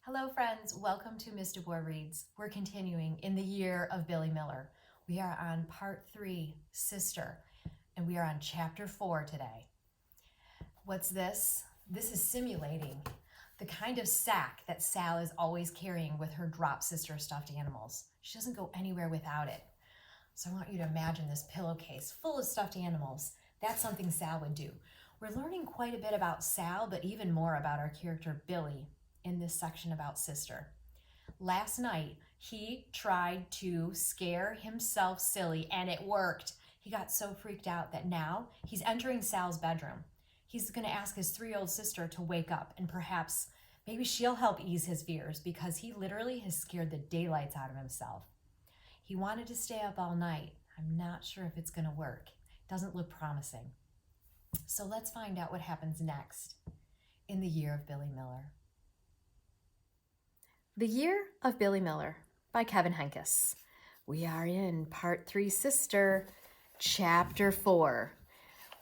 Hello friends, welcome to Miss DeBoer Reads. We're continuing in the year of Billy Miller. We are on part 3, Sister, and we are on chapter 4 today. What's this? This is simulating the kind of sack that Sal is always carrying with her drop sister stuffed animals. She doesn't go anywhere without it. So I want you to imagine this pillowcase full of stuffed animals. That's something Sal would do. We're learning quite a bit about Sal, but even more about our character Billy in this section about Sister. Last night, he tried to scare himself silly, and it worked. He got so freaked out that now he's entering Sal's bedroom. He's going to ask his 3-year-old sister to wake up, and perhaps maybe she'll help ease his fears because he literally has scared the daylights out of himself. He wanted to stay up all night. I'm not sure if it's going to work. It doesn't look promising. So let's find out what happens next in the year of Billy Miller. The Year of Billy Miller by Kevin Henkes. We are in part 3, Sister, chapter 4.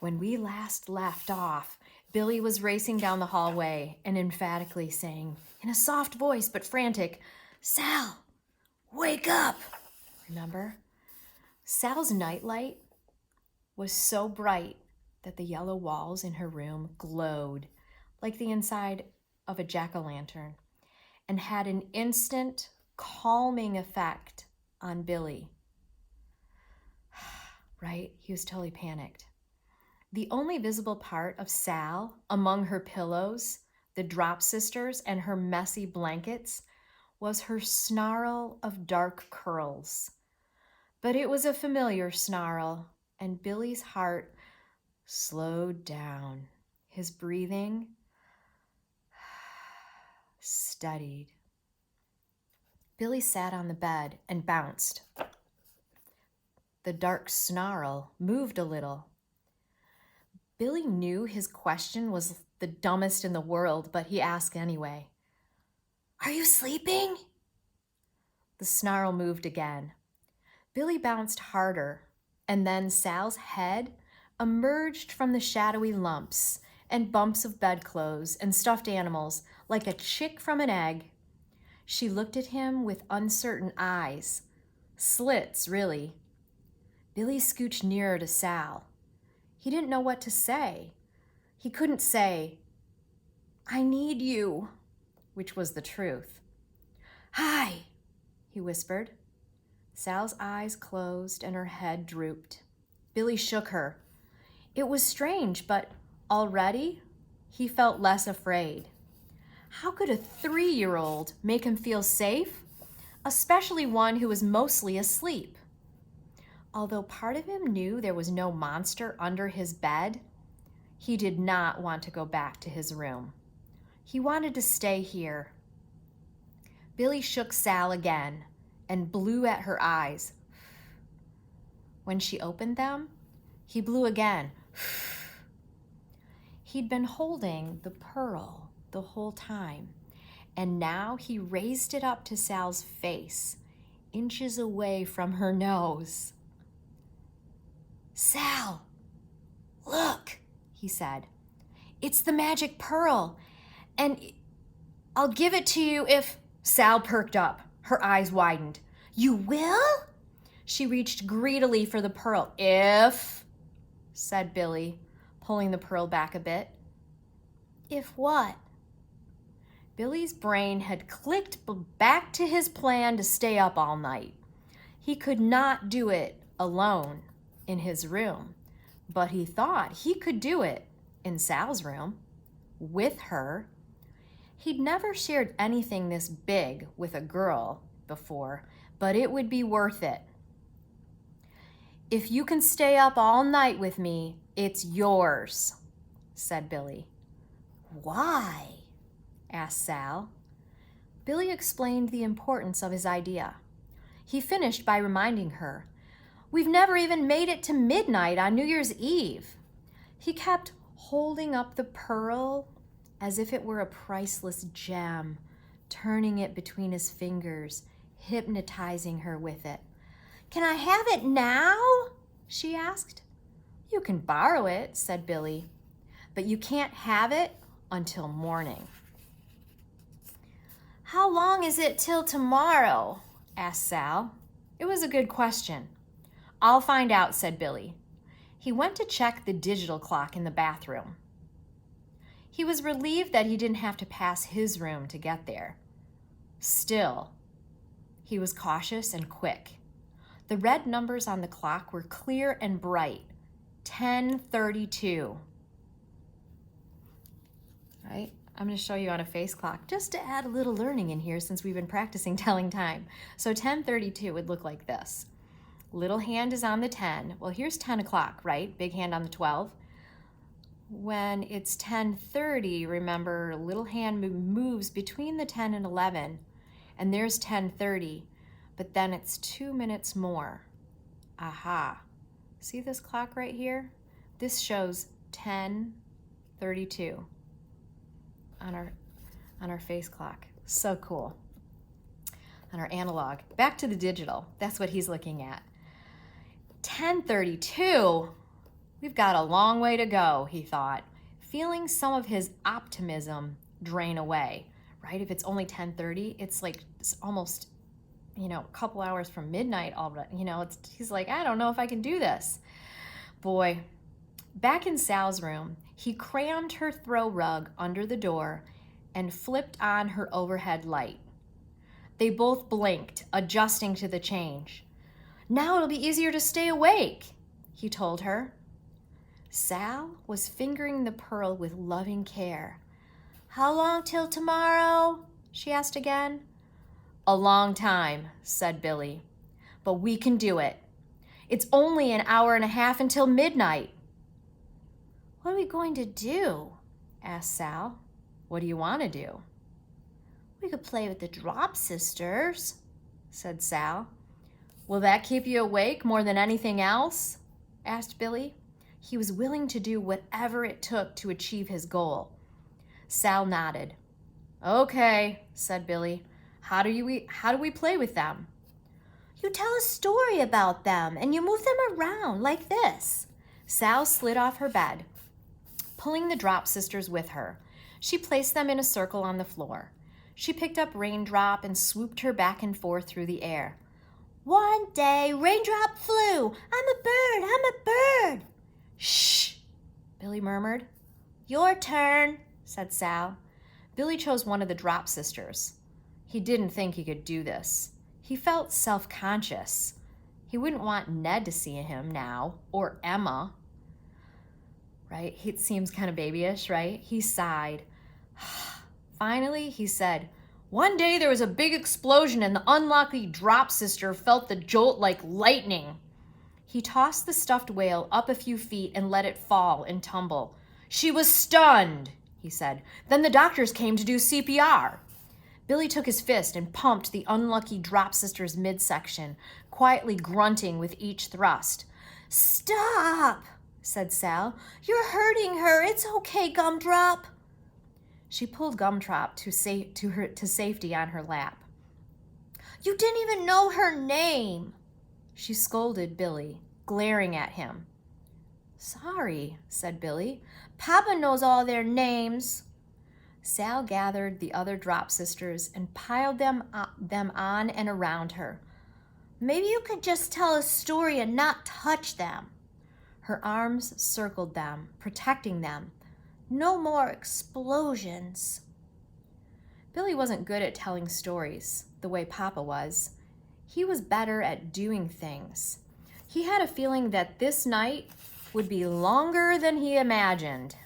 When we last left off, Billy was racing down the hallway and emphatically saying, in a soft voice but frantic, "Sal, wake up!" Remember? Sal's nightlight was so bright that the yellow walls in her room glowed like the inside of a jack-o'-lantern and had an instant calming effect on Billy. Right? He was totally panicked. The only visible part of Sal among her pillows, the drop sisters, and her messy blankets was her snarl of dark curls. But it was a familiar snarl, and Billy's heart slowed down. His breathing steadied. Billy sat on the bed and bounced. The dark snarl moved a little. Billy knew his question was the dumbest in the world, but he asked anyway. "Are you sleeping?" The snarl moved again. Billy bounced harder, and then Sal's head emerged from the shadowy lumps and bumps of bedclothes and stuffed animals like a chick from an egg. She looked at him with uncertain eyes, slits really. Billy scooched nearer to Sal. He didn't know what to say. He couldn't say, "I need you," which was the truth. "Hi," he whispered. Sal's eyes closed and her head drooped. Billy shook her. It was strange, but already he felt less afraid. How could a 3-year-old make him feel safe, especially one who was mostly asleep? Although part of him knew there was no monster under his bed, he did not want to go back to his room. He wanted to stay here. Billy shook Sal again and blew at her eyes. When she opened them, he blew again. He'd been holding the pearl the whole time, and now he raised it up to Sal's face, inches away from her nose. "Sal, look," he said. "It's the magic pearl, and I'll give it to you if—" Sal perked up. Her eyes widened. "You will?" She reached greedily for the pearl. "If," said Billy, pulling the pearl back a bit. "If what?" Billy's brain had clicked back to his plan to stay up all night. He could not do it alone in his room, but he thought he could do it in Sal's room with her. He'd never shared anything this big with a girl before, but it would be worth it. "If you can stay up all night with me, it's yours," said Billy. "Why?" asked Sal. Billy explained the importance of his idea. He finished by reminding her, "We've never even made it to midnight on New Year's Eve." He kept holding up the pearl as if it were a priceless gem, turning it between his fingers, hypnotizing her with it. "Can I have it now?" she asked. "You can borrow it," said Billy, "but you can't have it until morning." How long is it till tomorrow? Asked Sal. It was a good question. I'll find out, said Billy. He went to check the digital clock in the bathroom. He was relieved that he didn't have to pass his room to get there. Still, he was cautious and quick. The red numbers on the clock were clear and bright. 10:32. Right? I'm going to show you on a face clock just to add a little learning in here since we've been practicing telling time. So 10:32 would look like this. Little hand is on the 10. Well, here's 10 o'clock, right? Big hand on the 12. When it's 10:30, remember, little hand moves between the 10 and 11, and there's 10:30, but then it's 2 minutes more. Aha. See this clock right here? This shows 10:32 on our face clock. So cool. On our analog. Back to the digital. That's what he's looking at. 10:32? We've got a long way to go, he thought, feeling some of his optimism drain away, right? If it's only 10:30, it's like it's almost, a couple hours from midnight already. He's like, I don't know if I can do this. Boy, back in Sal's room, he crammed her throw rug under the door and flipped on her overhead light. They both blinked, adjusting to the change. Now it'll be easier to stay awake, he told her. Sal was fingering the pearl with loving care. How long till tomorrow? She asked again. A long time, said Billy, but we can do it. It's only an hour and a half until midnight. What are we going to do? Asked Sal. What do you want to do? We could play with the Drop Sisters, said Sal. Will that keep you awake more than anything else? Asked Billy. He was willing to do whatever it took to achieve his goal. Sal nodded. Okay, said Billy. How do we play with them? You tell a story about them and you move them around like this. Sal slid off her bed, pulling the Drop Sisters with her. She placed them in a circle on the floor. She picked up Raindrop and swooped her back and forth through the air. One day, Raindrop flew. I'm a bird. Shh, Billy murmured. Your turn, said Sal. Billy chose one of the Drop Sisters. He didn't think he could do this. He felt self-conscious. He wouldn't want Ned to see him now, or Emma. Right? It seems kind of babyish, right? He sighed. Finally, he said, one day there was a big explosion and the unlucky Drop Sister felt the jolt like lightning. He tossed the stuffed whale up a few feet and let it fall and tumble. She was stunned, he said. Then the doctors came to do CPR. Billy took his fist and pumped the unlucky Drop Sister's midsection, quietly grunting with each thrust. Stop, said Sal. You're hurting her. It's okay, Gumdrop. She pulled Gumdrop to safety on her lap. You didn't even know her name, she scolded Billy, glaring at him. Sorry, said Billy. Papa knows all their names. Sal gathered the other Drop Sisters and piled them on and around her. Maybe you could just tell a story and not touch them. Her arms circled them, protecting them. No more explosions. Billy wasn't good at telling stories the way Papa was. He was better at doing things. He had a feeling that this night would be longer than he imagined.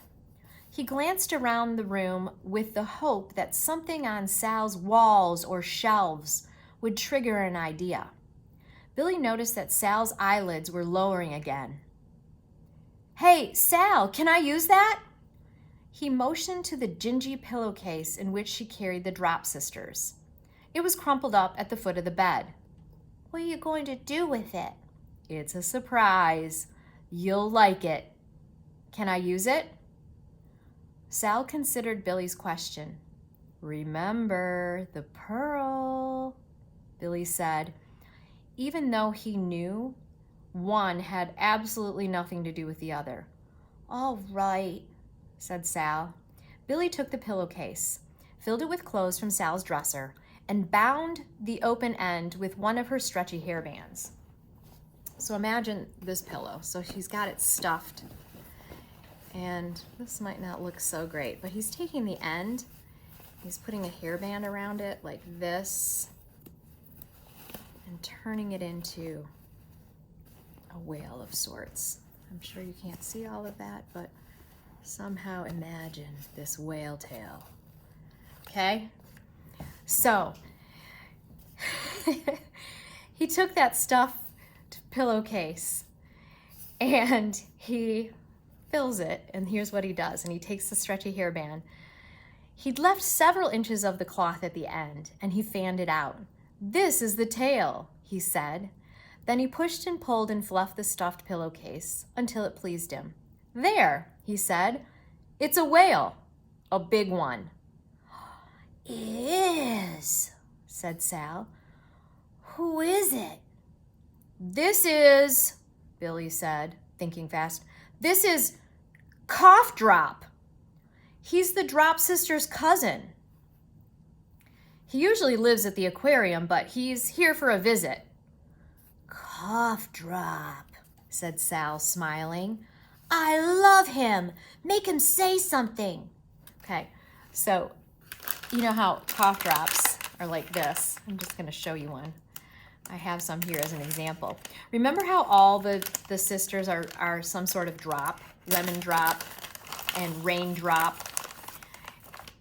He glanced around the room with the hope that something on Sal's walls or shelves would trigger an idea. Billy noticed that Sal's eyelids were lowering again. Hey, Sal, can I use that? He motioned to the dingy pillowcase in which she carried the Drop Sisters. It was crumpled up at the foot of the bed. What are you going to do with it? It's a surprise. You'll like it. Can I use it? Sal considered Billy's question. Remember the pearl, Billy said, even though he knew one had absolutely nothing to do with the other. All right, said Sal. Billy took the pillowcase, filled it with clothes from Sal's dresser, and bound the open end with one of her stretchy hairbands. So imagine this pillow. So she's got it stuffed, and this might not look so great, but he's taking the end, he's putting a hairband around it like this, and turning it into a whale of sorts. I'm sure you can't see all of that, but somehow imagine this whale tail. Okay? So, he took that stuffed pillowcase and he fills it, and here's what he does. And he takes the stretchy hairband. He'd left several inches of the cloth at the end, and he fanned it out. "This is the tail," he said. Then he pushed and pulled and fluffed the stuffed pillowcase until it pleased him. "There," he said. "It's a whale, a big one." "It is," said Sal. "Who is it?" "This is," Billy said, thinking fast, "this is Cough Drop. He's the Drop Sister's cousin. He usually lives at the aquarium, but he's here for a visit." "Cough Drop," said Sal, smiling. "I love him. Make him say something." Okay, so you know how cough drops are like this. I'm just going to show you one. I have some here as an example. Remember how all the sisters are some sort of drop? Lemon drop and raindrop.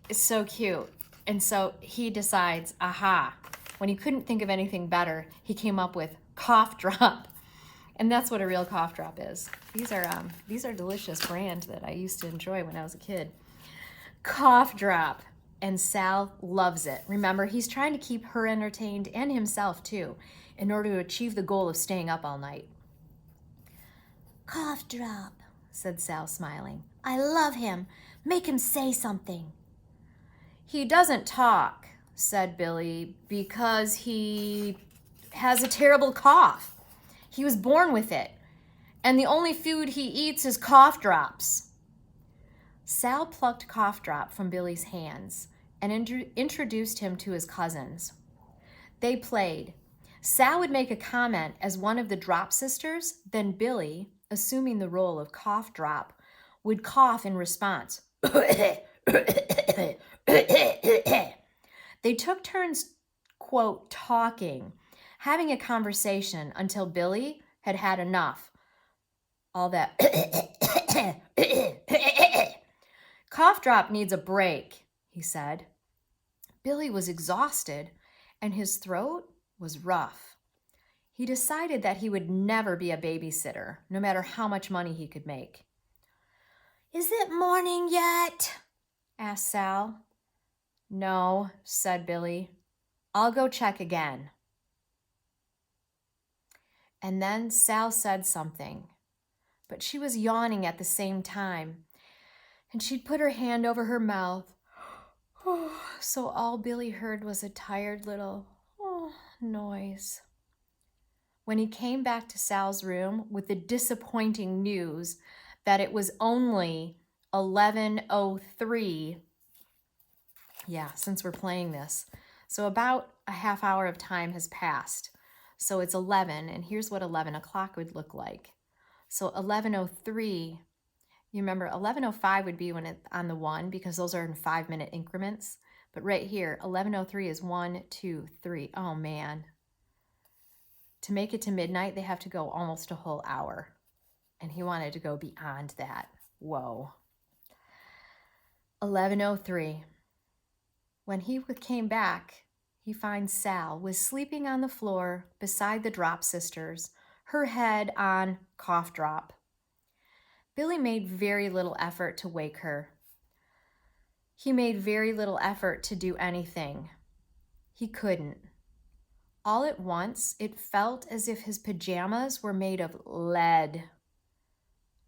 It's so cute. And so he decides, aha, when he couldn't think of anything better, he came up with Cough Drop. And that's what a real cough drop is. These are delicious brands that I used to enjoy when I was a kid. Cough Drop. And Sal loves it. Remember, he's trying to keep her entertained and himself too, in order to achieve the goal of staying up all night. "Cough Drop," said Sal, smiling. "I love him. Make him say something." "He doesn't talk," said Billy, "because he has a terrible cough. He was born with it, and the only food he eats is cough drops." Sal plucked Cough Drop from Billy's hands and introduced him to his cousins. They played. Sal would make a comment as one of the Drop Sisters, then Billy, assuming the role of Cough Drop, would cough in response. They took turns, quote, talking, having a conversation until Billy had had enough. All that Cough Drop needs a break, he said. Billy was exhausted, and his throat was rough. He decided that he would never be a babysitter, no matter how much money he could make. "Is it morning yet?" asked Sal. "No," said Billy. "I'll go check again." And then Sal said something, but she was yawning at the same time, and she'd put her hand over her mouth. So all Billy heard was a tired little noise. When he came back to Sal's room with the disappointing news that it was only 11:03, since we're playing this, so about a half hour of time has passed. So it's 11, and here's what 11 o'clock would look like. So 11:03, you remember 11:05 would be when it's on the 1, because those are in 5-minute increments. But right here, 11:03 is 1, 2, 3. Oh, man. To make it to midnight, they have to go almost a whole hour. And he wanted to go beyond that. Whoa. 11:03. When he came back, he finds Sal was sleeping on the floor beside the Drop Sisters, her head on Cough Drop. Billy made very little effort to wake her. He made very little effort to do anything. He couldn't. All at once, it felt as if his pajamas were made of lead.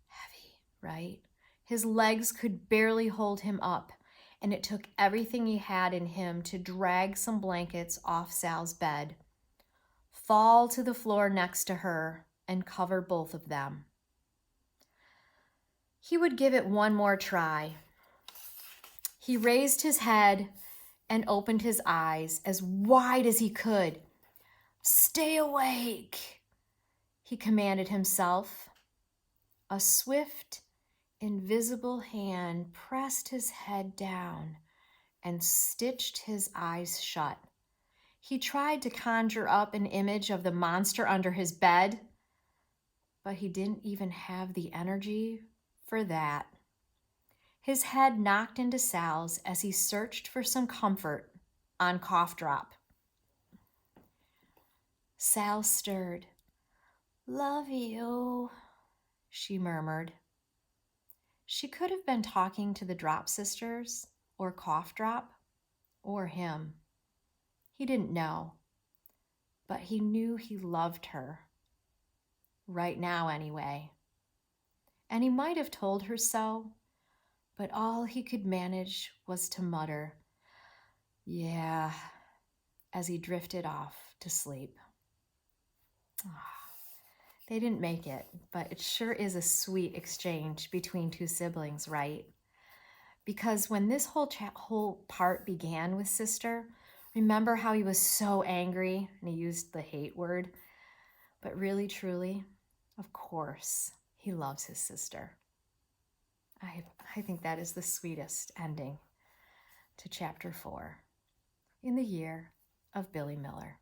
Heavy, right? His legs could barely hold him up, and it took everything he had in him to drag some blankets off Sal's bed, fall to the floor next to her, and cover both of them. He would give it one more try. He raised his head and opened his eyes as wide as he could. "Stay awake," he commanded himself. A swift, invisible hand pressed his head down and stitched his eyes shut. He tried to conjure up an image of the monster under his bed, but he didn't even have the energy for that. His head knocked into Sal's as he searched for some comfort on Cough Drop. Sal stirred. "Love you," she murmured. She could have been talking to the Drop Sisters or Cough Drop or him. He didn't know, but he knew he loved her. Right now, anyway. And he might have told her so, but all he could manage was to mutter, "Yeah," as he drifted off to sleep. They didn't make it, but it sure is a sweet exchange between two siblings, right? Because when this whole part began with Sister, remember how he was so angry and he used the hate word? But really, truly, of course, he loves his sister. I think that is the sweetest ending to chapter 4 in the year of Billy Miller.